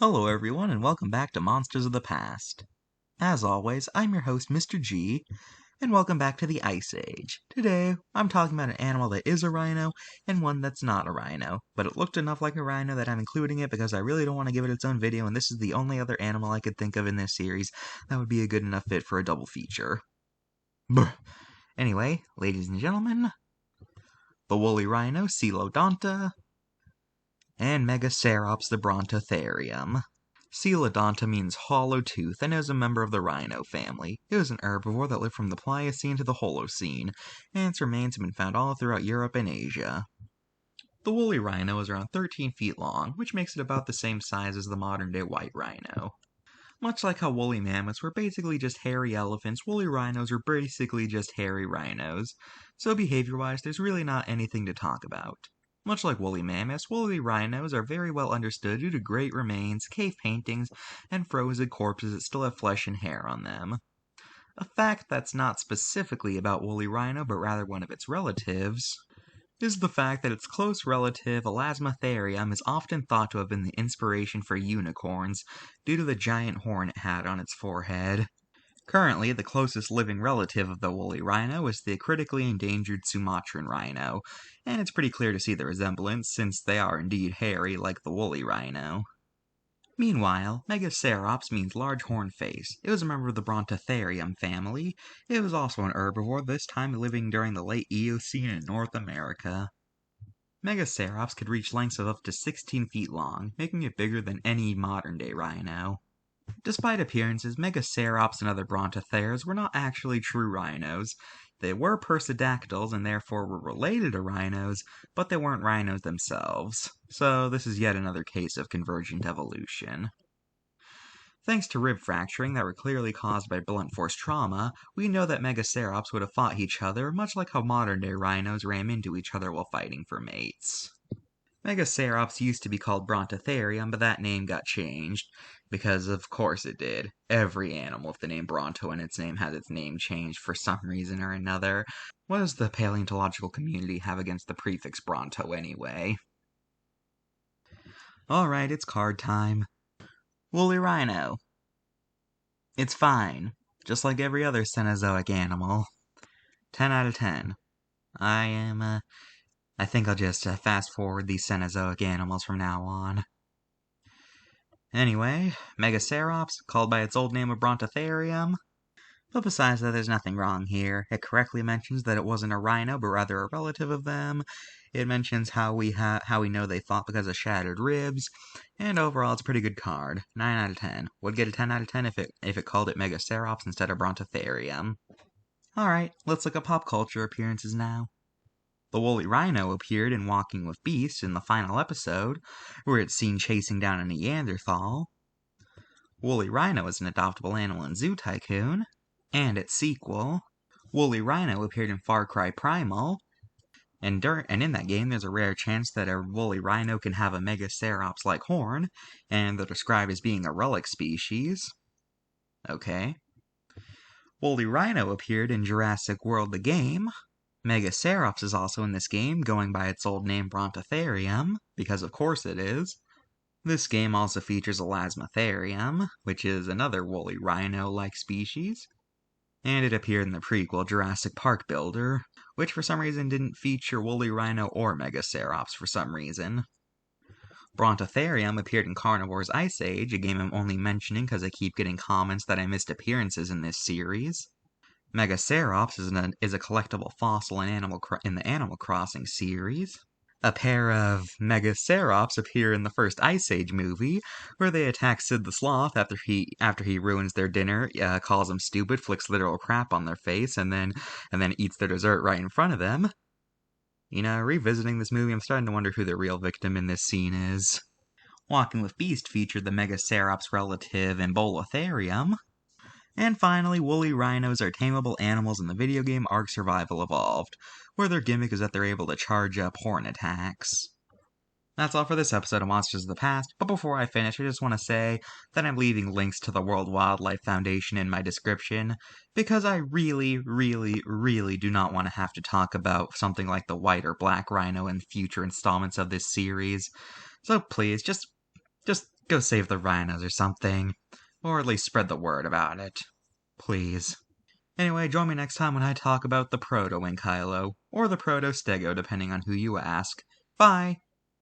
Hello everyone and welcome back to Monsters of the Past. As always, I'm your host Mr.G, and welcome back to the Ice Age. Today, I'm talking about an animal that is a rhino and one that's not a rhino, but it looked enough like a rhino that I'm including it because I really don't want to give it its own video, and this is the only other animal I could think of in this series that would be a good enough fit for a double feature. Brr. Anyway, ladies and gentlemen, the woolly rhino, Coelodonta, and Megacerops the Brontotherium. Coelodonta means hollow tooth and is a member of the rhino family. It was an herbivore that lived from the Pliocene to the Holocene, and its remains have been found all throughout Europe and Asia. The woolly rhino is around 13 feet long, which makes it about the same size as the modern-day white rhino. Much like how woolly mammoths were basically just hairy elephants, woolly rhinos are basically just hairy rhinos. So behavior-wise, there's really not anything to talk about. Much like woolly mammoths, woolly rhinos are very well understood due to great remains, cave paintings, and frozen corpses that still have flesh and hair on them. A fact that's not specifically about woolly rhino, but rather one of its relatives, is the fact that its close relative, Elasmotherium, is often thought to have been the inspiration for unicorns due to the giant horn it had on its forehead. Currently, the closest living relative of the woolly rhino is the critically endangered Sumatran rhino, and it's pretty clear to see the resemblance since they are indeed hairy like the woolly rhino. Meanwhile, Megacerops means large horn face. It was a member of the Brontotherium family. It was also an herbivore, this time living during the late Eocene in North America. Megacerops could reach lengths of up to 16 feet long, making it bigger than any modern-day rhino. Despite appearances, Megacerops and other Brontotheres were not actually true rhinos. They were percodactyls and therefore were related to rhinos, but they weren't rhinos themselves. So this is yet another case of convergent evolution. Thanks to rib fracturing that were clearly caused by blunt force trauma, we know that Megacerops would have fought each other, much like how modern-day rhinos ram into each other while fighting for mates. Megacerops used to be called Brontotherium, but that name got changed. Because of course it did. Every animal with the name Bronto in its name has its name changed for some reason or another. What does the paleontological community have against the prefix Bronto anyway? Alright, it's card time. Woolly rhino. It's fine. Just like every other Cenozoic animal. 10 out of 10. I think I'll just fast forward these Cenozoic animals from now on. Anyway, Megacerops, called by its old name of Brontotherium. But besides that, there's nothing wrong here. It correctly mentions that it wasn't a rhino, but rather a relative of them. It mentions how we know they fought because of shattered ribs. And overall, it's a pretty good card. 9 out of 10. Would get a 10 out of 10 if it called it Megacerops instead of Brontotherium. Alright, let's look at pop culture appearances now. The woolly rhino appeared in Walking with Beasts in the final episode, where it's seen chasing down a Neanderthal. Woolly rhino is an adoptable animal in Zoo Tycoon, and its sequel. Woolly rhino appeared in Far Cry Primal, and in that game there's a rare chance that a woolly rhino can have a Megacerops-like horn, and they're described as being a relic species. Okay. Woolly rhino appeared in Jurassic World the game. Megacerops is also in this game, going by its old name Brontotherium, because of course it is. This game also features Elasmotherium, which is another woolly rhino-like species. And it appeared in the prequel Jurassic Park Builder, which for some reason didn't feature woolly rhino or Megacerops for some reason. Brontotherium appeared in Carnivore's Ice Age, a game I'm only mentioning because I keep getting comments that I missed appearances in this series. Megacerops is a collectible fossil in the Animal Crossing series. A pair of Megacerops appear in the first Ice Age movie, where they attack Sid the Sloth after he ruins their dinner, calls them stupid, flicks literal crap on their face, and then eats their dessert right in front of them. You know, revisiting this movie, I'm starting to wonder who the real victim in this scene is. Walking with Beast featured the Megacerops relative Embolotherium. And finally, woolly rhinos are tameable animals in the video game Ark Survival Evolved, where their gimmick is that they're able to charge up horn attacks. That's all for this episode of Monsters of the Past, but before I finish, I just want to say that I'm leaving links to the World Wildlife Foundation in my description, because I really, really, really do not want to have to talk about something like the white or black rhino in future installments of this series. So please, just Go save the rhinos or something. Or at least spread the word about it. Please. Anyway, join me next time when I talk about the Proto-Ankylo, or the Proto-Stego, depending on who you ask. Bye!